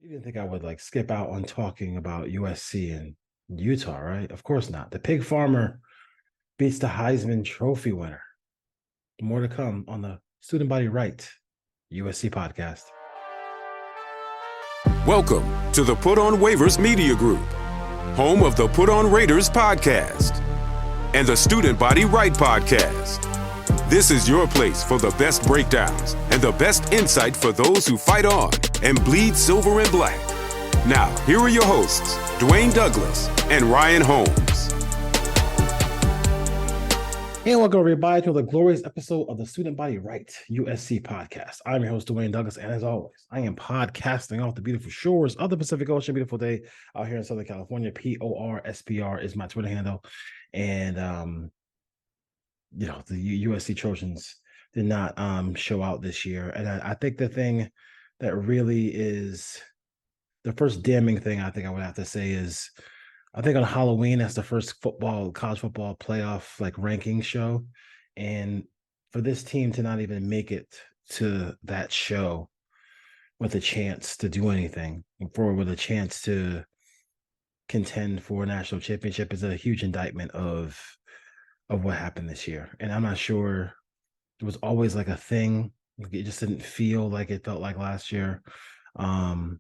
You didn't think I would like skip out on talking about USC and Utah, right? Of course not. The pig farmer beats the Heisman Trophy winner. More to come on the Student Body Right USC podcast. Welcome to the Put on Waivers Media Group, home of the Put on Raiders podcast and the Student Body Right podcast. This is your place for the best breakdowns and the best insight for those who fight on and bleed silver and black. Now, here are your hosts, Dwayne Douglas and Ryan Holmes. And welcome everybody to the glorious episode of the Student Body Right USC podcast. I'm your host, Dwayne Douglas, and as always, I am podcasting off the beautiful shores of the Pacific Ocean. Beautiful day out here in Southern California. PORSPR is my Twitter handle. And the USC Trojans did not show out this year. And I think the thing that really is the first damning thing I think I would have to say is I think on Halloween, that's the first college football playoff like ranking show. And for this team to not even make it to that show with a chance to do anything, with a chance to contend for a national championship is a huge indictment of what happened this year. And I'm not sure it was always like a thing. It just didn't feel like it felt like last year. But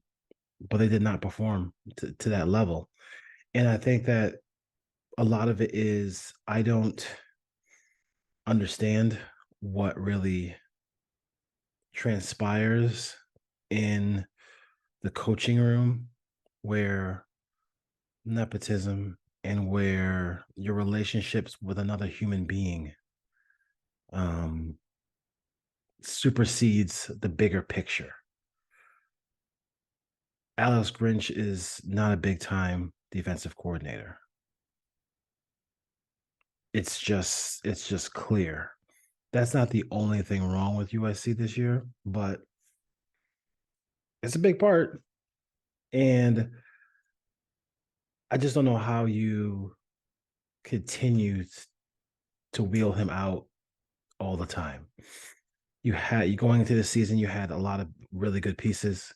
they did not perform to that level. And I think that a lot of it is I don't understand what really transpires in the coaching room where nepotism and where your relationships with another human being supersedes the bigger picture. Alex Grinch is not a big time defensive coordinator. It's just clear. That's not the only thing wrong with USC this year, but it's a big part. And I just don't know how you continue to wheel him out all the time. You going into the season, you had a lot of really good pieces.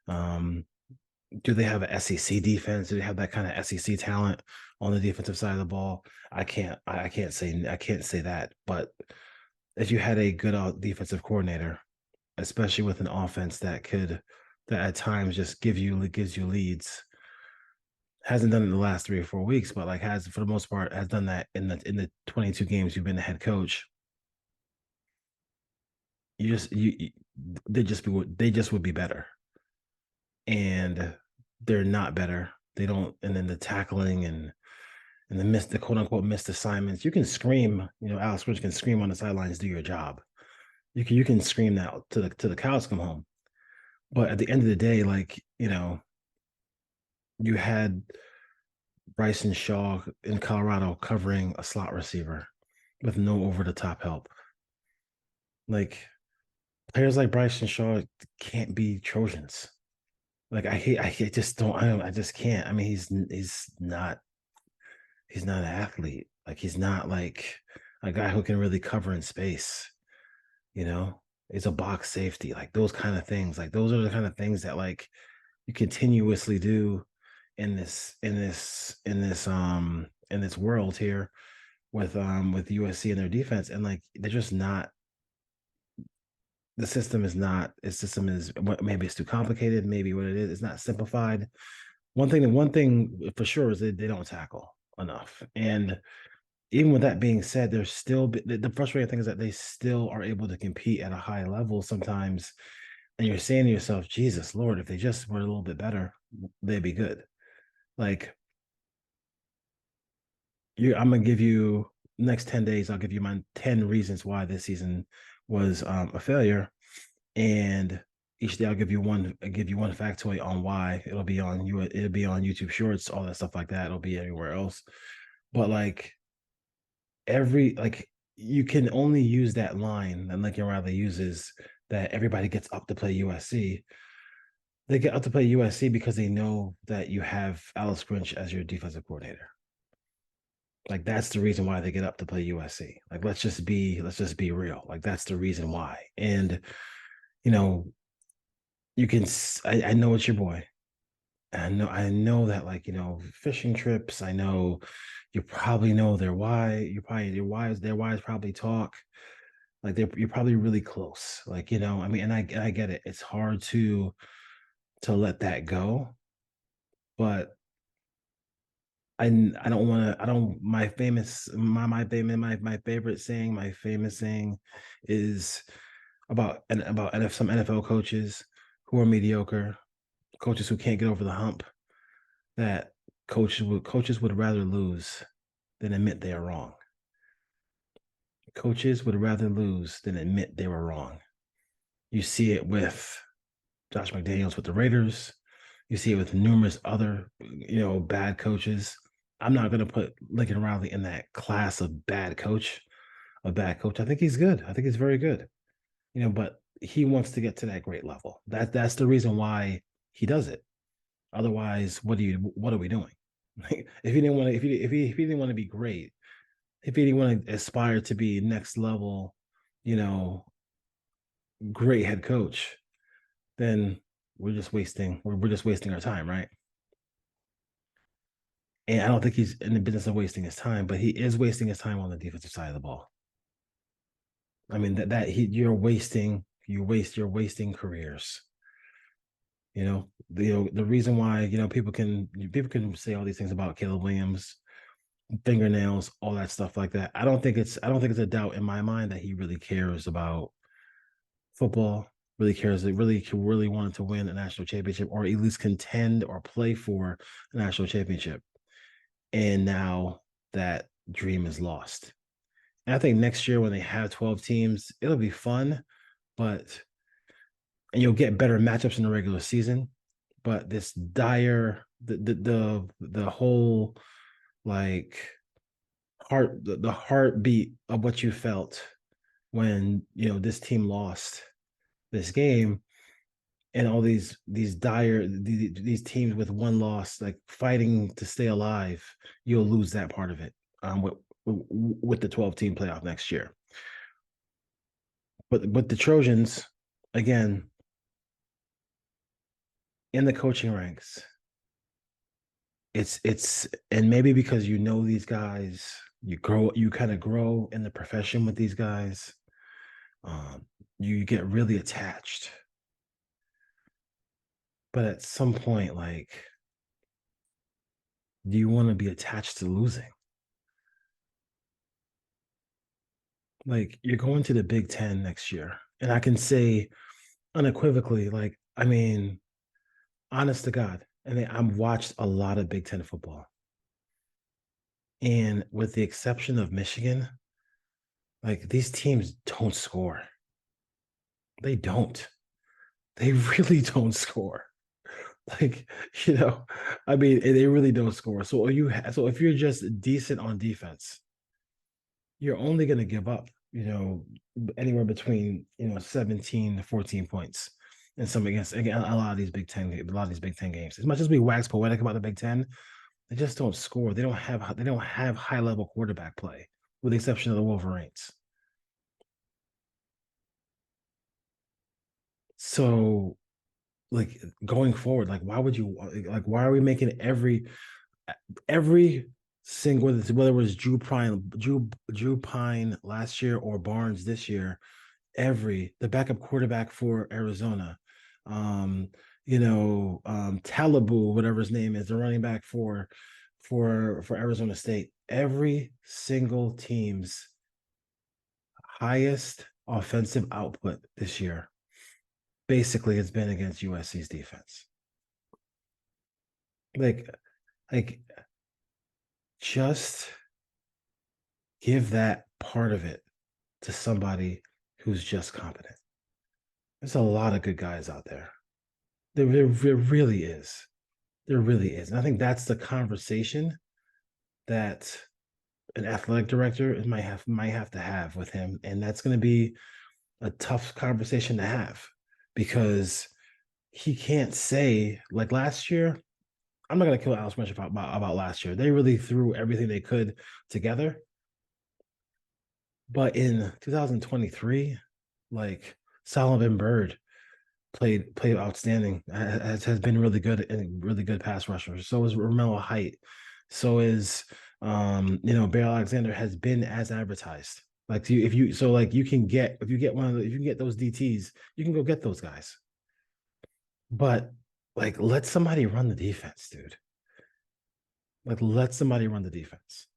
Do they have an SEC defense? Do they have that kind of SEC talent on the defensive side of the ball? I can't say that. But if you had a good defensive coordinator, especially with an offense that at times just gives you leads, hasn't done it in the last 3 or 4 weeks, but like has for the most part has done that in the 22 games you've been the head coach. They just would be better. And they're not better. They don't, and then the tackling and the quote unquote missed assignments. You can scream, Alex Grinch can scream on the sidelines, do your job. You can scream that to the cows come home. But at the end of the day, you had Bryson Shaw in Colorado covering a slot receiver with no over the top help. Like players like Bryson Shaw can't be Trojans. Like I just can't. I mean, he's not an athlete. Like he's not like a guy who can really cover in space. He's a box safety. Like those kind of things. Like those are the kind of things that like you continuously do in this world here with USC and their defense, and like they're just not. The system is maybe it's too complicated. Maybe what it is, it's not simplified. One thing for sure is that they don't tackle enough. And even with that being said, there's still the frustrating thing is that they still are able to compete at a high level sometimes. And you're saying to yourself, Jesus Lord, if they just were a little bit better, they'd be good. Like I'm gonna give you next 10 days, I'll give you my 10 reasons why this season was a failure, and each day I'll give you one factoid on why. It'll be on YouTube Shorts, all that stuff like that. It'll be everywhere else. But like you can only use that line that Lincoln Riley uses, that everybody gets up to play USC. They get up to play USC because they know that you have Alex Grinch as your defensive coordinator. Like that's the reason why they get up to play USC. Like let's just be real. Like that's the reason why. And you can. I know it's your boy. I know that, like, fishing trips. I know you probably know their why. You probably their wives probably talk. Like, you're probably really close. Like, I mean, and I get it. It's hard to let that go, but I don't want to. I don't. My favorite saying. My famous saying is about some NFL coaches who are mediocre, coaches who can't get over the hump. That coaches would rather lose than admit they are wrong. Coaches would rather lose than admit they were wrong. You see it with Josh McDaniels with the Raiders. You see it with numerous other, bad coaches. I'm not going to put Lincoln Riley in that class of bad coach. A bad coach. I think he's good. I think he's very good. But he wants to get to that great level. That's the reason why he does it. Otherwise, what are we doing? If he didn't want to, if he didn't want to be great, if he didn't want to aspire to be next level, you know, great head coach, then we're just wasting our time, right? And I don't think he's in the business of wasting his time, but he is wasting his time on the defensive side of the ball. I mean you're wasting careers. The reason why people can say all these things about Caleb Williams, fingernails, all that stuff like that. I don't think it's a doubt in my mind that he really cares about football, really cares, really wanted to win a national championship or at least contend or play for a national championship. And now that dream is lost. And I think next year when they have 12 teams, it'll be fun, but and you'll get better matchups in the regular season. But this dire the whole, like, the heartbeat of what you felt when this team lost this game, and all these teams with one loss, like, fighting to stay alive, you'll lose that part of it, with the 12-team playoff next year. But the Trojans, again, in the coaching ranks, it's and maybe because these guys, you kind of grow in the profession with these guys. You get really attached, but at some point, like, do you want to be attached to losing? Like, you're going to the Big Ten next year, and I can say unequivocally, like, I mean, honest to God, I've watched a lot of Big Ten football, and with the exception of Michigan, like, these teams don't score. They don't. They really don't score. Like, I mean, they really don't score. So if you're just decent on defense, you're only going to give up, anywhere between 17 to 14 points. And some against, again, a lot of these Big Ten games. As much as we wax poetic about the Big Ten, they just don't score. They don't have high level quarterback play, with the exception of the Wolverines. So, like, going forward, like, why are we making every single, whether it was Drew Pine last year or Barnes this year, the backup quarterback for Arizona, Talibu, whatever his name is, the running back for Arizona State, every single team's highest offensive output this year basically has been against USC's defense. Like, like just give that part of it to somebody who's just competent. There's a lot of good guys out there. There really is. There really is. And I think that's the conversation that an athletic director might have to have with him. And that's going to be a tough conversation to have, because he can't say, like, last year. I'm not going to kill Alex Grinch about last year. They really threw everything they could together. But in 2023, like, Solomon Bird played outstanding. Has been really good and really good pass rusher. So is Romello Height. So is Bear Alexander has been as advertised. Like if you so like you can get if you get one of the, if you can get those DTs, you can go get those guys. But like let somebody run the defense, dude. Like let somebody run the defense.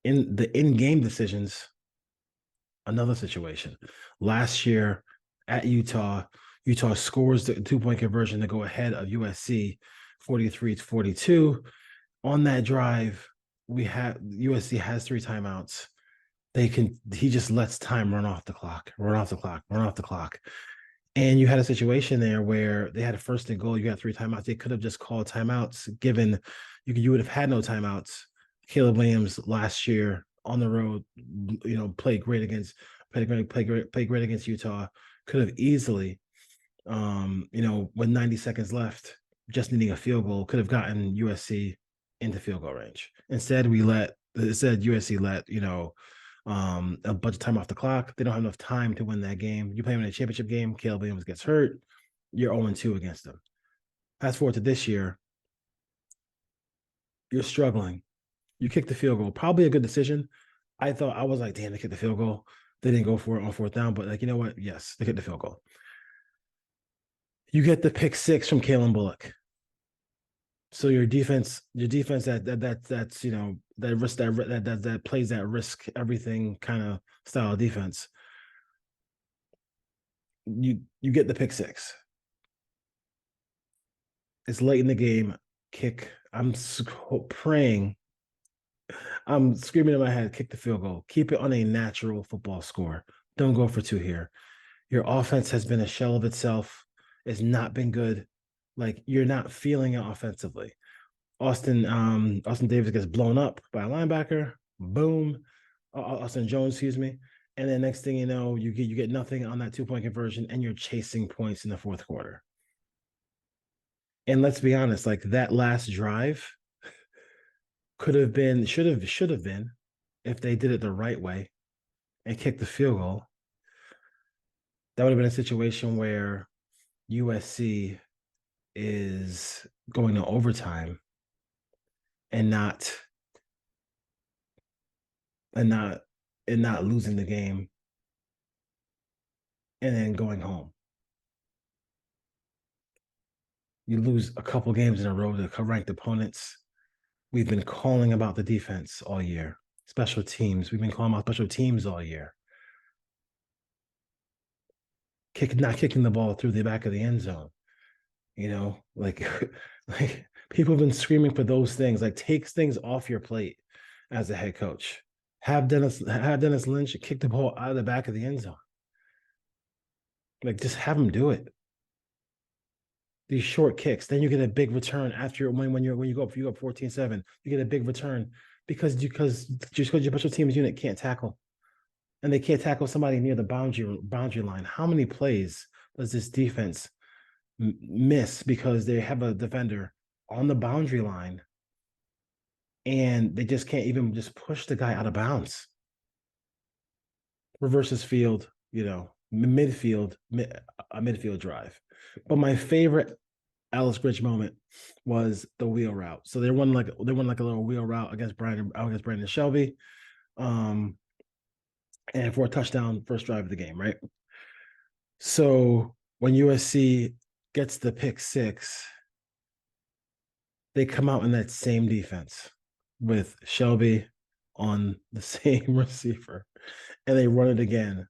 In the in-game decisions, another situation. Last year at Utah, Utah scores the 2-point conversion to go ahead of USC 43-42. On that drive, we have USC has 3 timeouts. He just lets time run off the clock, run off the clock, run off the clock. And you had a situation there where they had a first and goal. You got 3 timeouts. They could have just called timeouts, given you would have had no timeouts. Caleb Williams last year on the road, played great against Utah. Could have easily, with 90 seconds left, just needing a field goal, could have gotten USC into field goal range. Instead USC let a bunch of time off the clock. They don't have enough time to win that game. You play them in a championship game, Caleb Williams gets hurt, you're 0-2 against them. Fast forward to this year, you're struggling. You kick the field goal, probably a good decision. I was like, damn, they kicked the field goal. They didn't go for it on 4th down, but like, you know what? Yes, they kicked the field goal. You get the pick 6 from Kalen Bullock. So your defense that's that risk that plays that risk everything kind of style of defense. You get the pick 6. It's late in the game. Kick. I'm praying. I'm screaming in my head. Kick the field goal. Keep it on a natural football score. Don't go for 2 here. Your offense has been a shell of itself. It's not been good. Like you're not feeling it offensively. Austin Davis gets blown up by a linebacker. Boom. Austin Jones, excuse me. And then next thing you know, you get nothing on that 2-point conversion, and you're chasing points in the 4th quarter. And let's be honest, like that last drive should have been, if they did it the right way and kicked the field goal, that would have been a situation where USC is going to overtime and not losing the game and then going home. You lose a couple games in a row to ranked opponents. We've been calling about the defense all year. Special teams. We've been calling about special teams all year. Not kicking the ball through the back of the end zone. Like people have been screaming for those things. Like takes things off your plate as a head coach. Have Dennis Lynch kick the ball out of the back of the end zone. Like just have him do it. These short kicks, then you get a big return after when you go up 14-7, you get a big return because your special teams unit can't tackle, and they can't tackle somebody near the boundary line. How many plays does this defense miss because they have a defender on the boundary line and they just can't even just push the guy out of bounds? Reverses field, midfield, a midfield drive. But my favorite Alice Grinch moment was the wheel route. So they run like a little wheel route against Brandon Shelby, and for a touchdown, first drive of the game, right? So when USC gets the pick 6, they come out in that same defense with Shelby on the same receiver, and they run it again.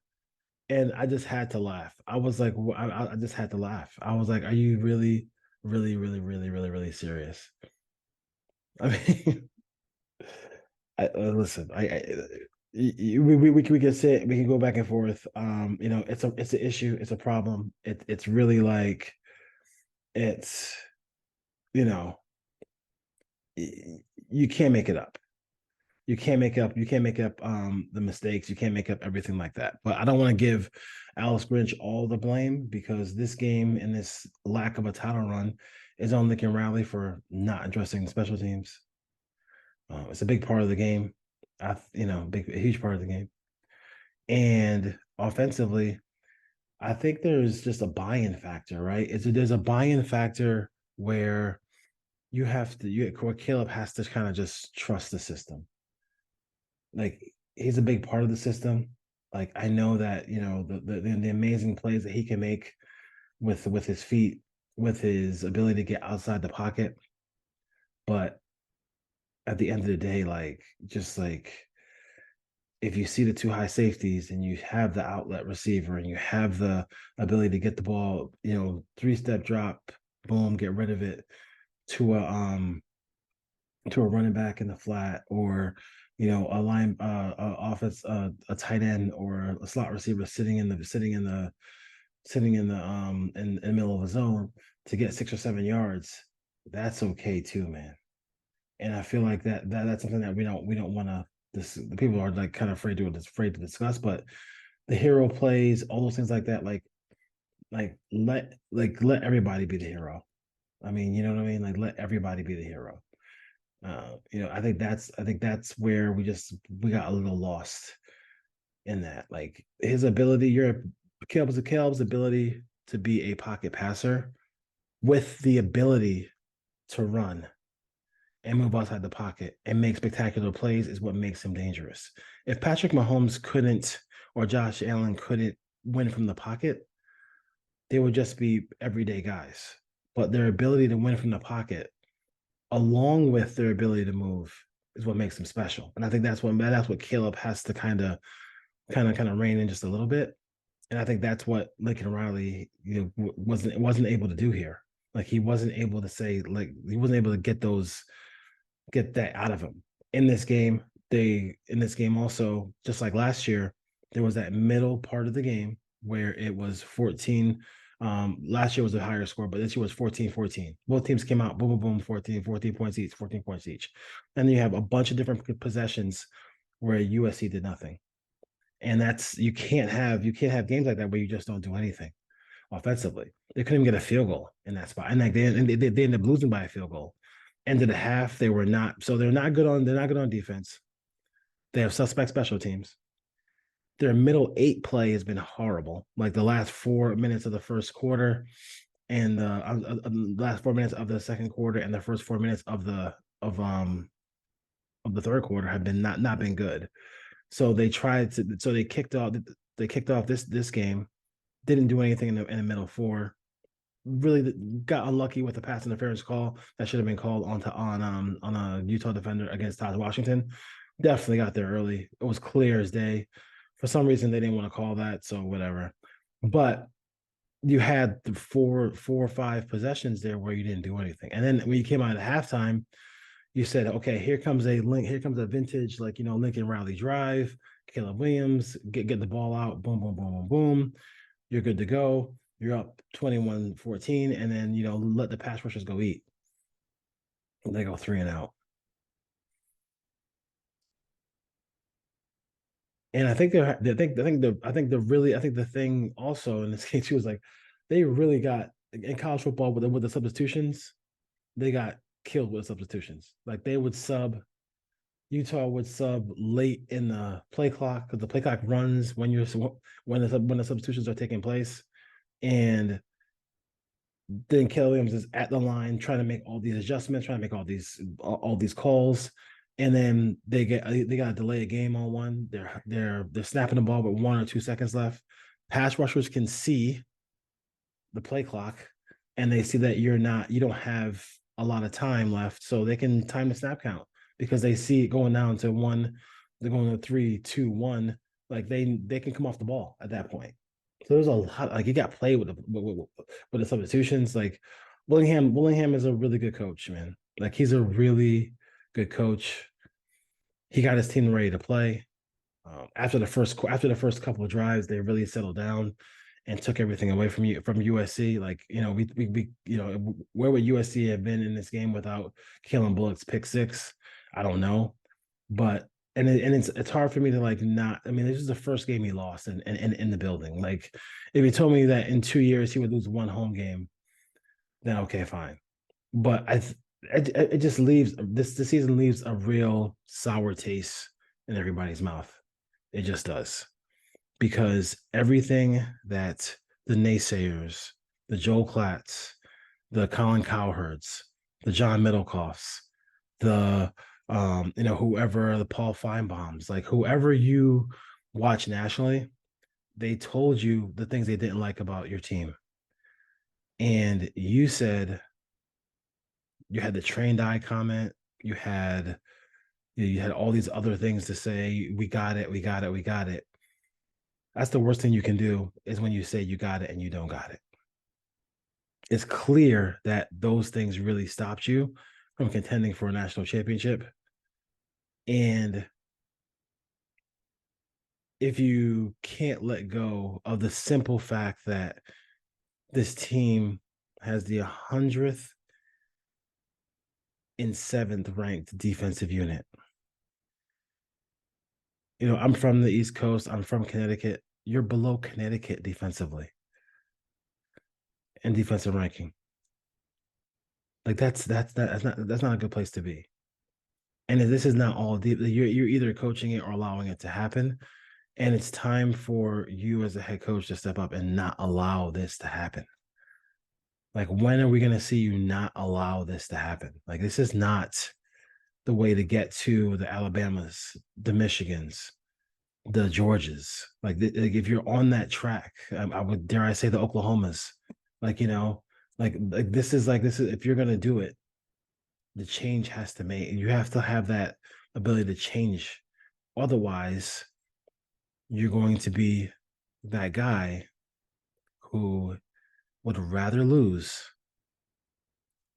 And I just had to laugh. I was like, I just had to laugh. I was like, are you really, really, really, really, really, really serious? I mean, listen, we can say we can go back and forth. It's an issue. It's a problem. It's really like, it's, you can't make it up. You can't make up the mistakes. You can't make up everything like that. But I don't want to give Alice Grinch all the blame, because this game and this lack of a title run is on Lincoln Riley for not addressing the special teams. It's a big part of the game. A huge part of the game. And offensively, I think there's just a buy-in factor, right? There's a buy-in factor where where Caleb has to kind of just trust the system. Like he's a big part of the system. Like I know that the amazing plays that he can make with his feet, with his ability to get outside the pocket, but at the end of the day, like just like if you see the two high safeties and you have the outlet receiver and you have the ability to get the ball, three-step drop, boom, get rid of it to a running back in the flat, or a line offense a tight end or a slot receiver sitting in the middle of a zone to get 6 or 7 yards. That's okay too, man. And I feel like that's something that we don't want to. The people are like kind of afraid to discuss, but the hero plays, all those things like that, let everybody be the hero. I mean, you know what I mean? Like let everybody be the hero. I think that's where we got a little lost in that. Like his ability, Caleb's ability to be a pocket passer with the ability to run and move outside the pocket and make spectacular plays is what makes him dangerous. If Patrick Mahomes couldn't or Josh Allen couldn't win from the pocket, they would just be everyday guys. But their ability to win from the pocket, along with their ability to move, is what makes them special. And I think that's what Caleb has to kind of rein in just a little bit. And I think that's what Lincoln Riley, wasn't able to do here. Like he wasn't able to get that out of him. In this game, also, just like last year, there was that middle part of the game where it was 14. Last year was a higher score, but this year was 14-14. Both teams came out, boom, boom, boom, 14 points each, 14 points each. And then you have a bunch of different possessions where USC did nothing. And you can't have games like that where you just don't do anything offensively. They couldn't even get a field goal in that spot. And like they ended up losing by a field goal. End of the half, they're not good on defense. They have suspect special teams. Their middle eight play has been horrible. Like the last 4 minutes of the first quarter and the last 4 minutes of the second quarter and the first 4 minutes of the third quarter have been not been good. So they kicked off this game, didn't do anything in the middle four. Really got unlucky with the pass interference call that should have been called on a Utah defender against Todd Washington. Definitely got there early. It was clear as day. For some reason, they didn't want to call that, so whatever. But you had the four or five possessions there where you didn't do anything. And then when you came out at halftime, you said, okay, here comes a vintage, Lincoln Riley drive, Caleb Williams, get the ball out, boom, boom, boom, boom, boom. You're good to go. You're up 21-14, and then, let the pass rushers go eat. And they go 3-and-out. And I think the thing also in this case too was like they really got in college football with the substitutions, they got killed with substitutions. Like Utah would sub late in the play clock because the play clock runs when the substitutions are taking place, and then Caleb Williams is at the line trying to make all these adjustments, trying to make all these calls. And then they got to delay a game on one. They're snapping the ball with 1 or 2 seconds left. Pass rushers can see the play clock, and they see that you don't have a lot of time left, so they can time the snap count because they see it going down to 1. They're going to 3, 2, 1. Like they can come off the ball at that point. So there's a lot. Like you got played with the substitutions. Like Willingham is a really good coach, man. Like he's a really good coach. He got his team ready to play. After the first couple of drives, they really settled down and took everything away from USC. Like where would USC have been in this game without Kalen Bullock's pick six? I don't know, but it's hard for me to not. I mean, this is the first game he lost in the building. Like if he told me that in 2 years he would lose one home game, then okay, fine. But it just leaves this season leaves a real sour taste in everybody's mouth. It just does, because everything that the naysayers, the Joel Klatts, the Colin Cowherds, the John Middlecoffs, the whoever, the Paul Feinbaums, like whoever you watch nationally, they told you the things they didn't like about your team. And you said you had the trained eye comment, you had all these other things to say, we got it, we got it, we got it. That's the worst thing you can do, is when you say you got it and you don't got it. It's clear that those things really stopped you from contending for a national championship. And if you can't let go of the simple fact that this team has the 107th ranked defensive unit. I'm from the East Coast. I'm from Connecticut. You're below Connecticut defensively and defensive ranking. Like that's not a good place to be. And this is not all deep. You're either coaching it or allowing it to happen. And it's time for you as a head coach to step up and not allow this to happen. Like, when are we going to see you not allow this to happen? Like, this is not the way to get to the Alabamas, the Michigans, the Georgias. Like if you're on that track, I would dare I say the Oklahomas. Like, this is if you're going to do it, the change has to make. You have to have that ability to change. Otherwise, you're going to be that guy who would rather lose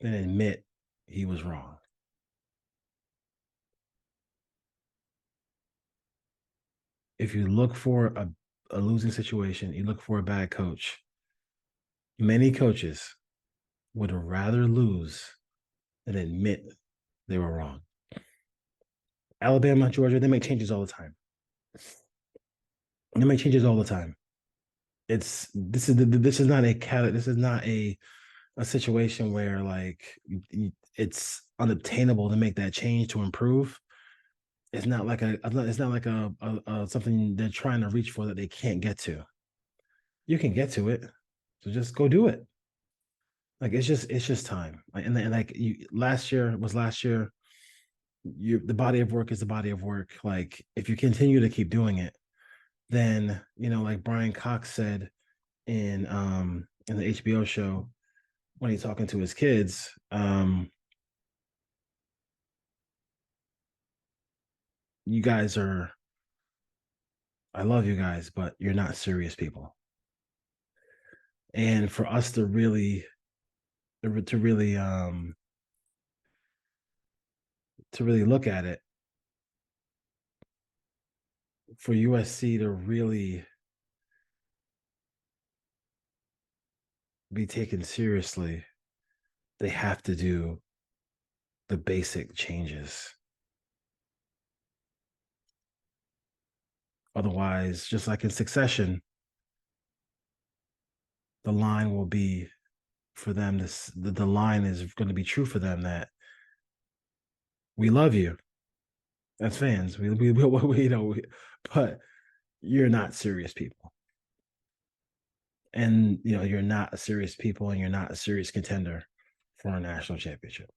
than admit he was wrong. If you look for a losing situation, you look for a bad coach. Many coaches would rather lose than admit they were wrong. Alabama, Georgia, they make changes all the time. They make changes all the time. This is not a situation where like it's unobtainable to make that change to improve. It's not like a something they're trying to reach for that they can't get to. You can get to it, so just go do it. Like it's just time. Last year was last year. The body of work is the body of work. Like if you continue to keep doing it, then like Brian Cox said in the HBO show when he's talking to his kids, you guys are, I love you guys, but you're not serious people. And for us to really look at it, for USC to really be taken seriously, they have to do the basic changes. Otherwise, just like in Succession, the line will be for them. The line is going to be true for them that we love you as fans. But you're not serious people. And you're not a serious people, and you're not a serious contender for a national championship.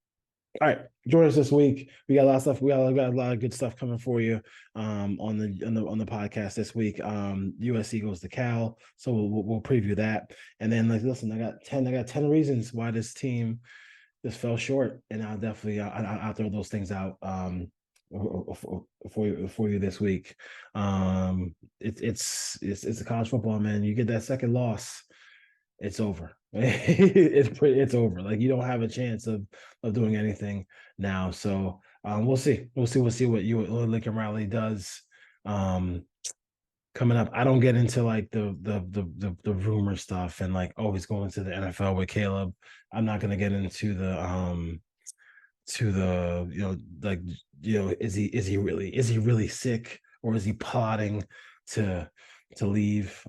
All right, join us this week. We got a lot of stuff. We got a lot of good stuff coming for you on the podcast this week. USC goes to Cal, so we'll preview that. And then listen, I got 10 reasons why this team just fell short, and I'll definitely I'll throw those things out for you this week. It's a college football, man. You get that second loss, it's over. It's over. Like you don't have a chance of doing anything now. So we'll see what Lincoln Riley does coming up. I don't get into like the rumor stuff and like he's going to the NFL with Caleb. I'm not gonna get into the is he really sick, or is he plotting to leave?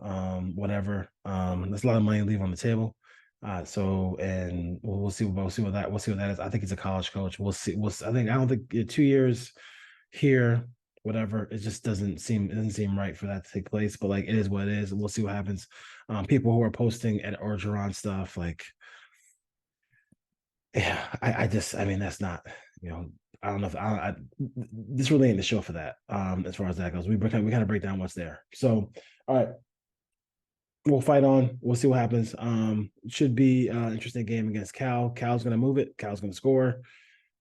Whatever. There's a lot of money to leave on the table. And we'll see what that is. I think he's a college coach. We'll see. I don't think 2 years here whatever. It just doesn't seem right for that to take place. But like, it is what it is. We'll see what happens. People who are posting at Orgeron stuff, like, yeah, I mean, that's not, I don't know if this really ain't the show for that. As far as that goes, we kind of break down what's there. So, all right, we'll fight on. We'll see what happens. Should be interesting game against Cal. Cal's gonna move it. Cal's gonna score.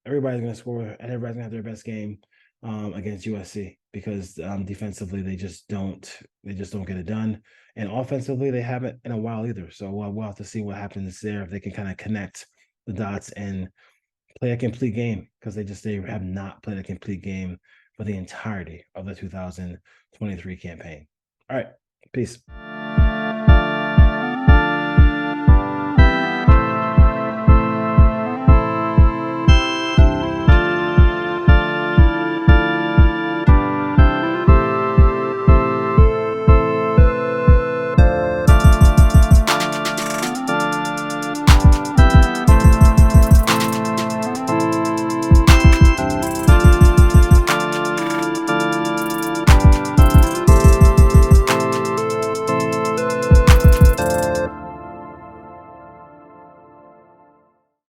Everybody's gonna score, and everybody's gonna have their best game against USC because defensively they just don't get it done, and offensively they haven't in a while either. So we'll have to see what happens there if they can kind of connect the dots and play a complete game because they have not played a complete game for the entirety of the 2023 campaign. All right, peace.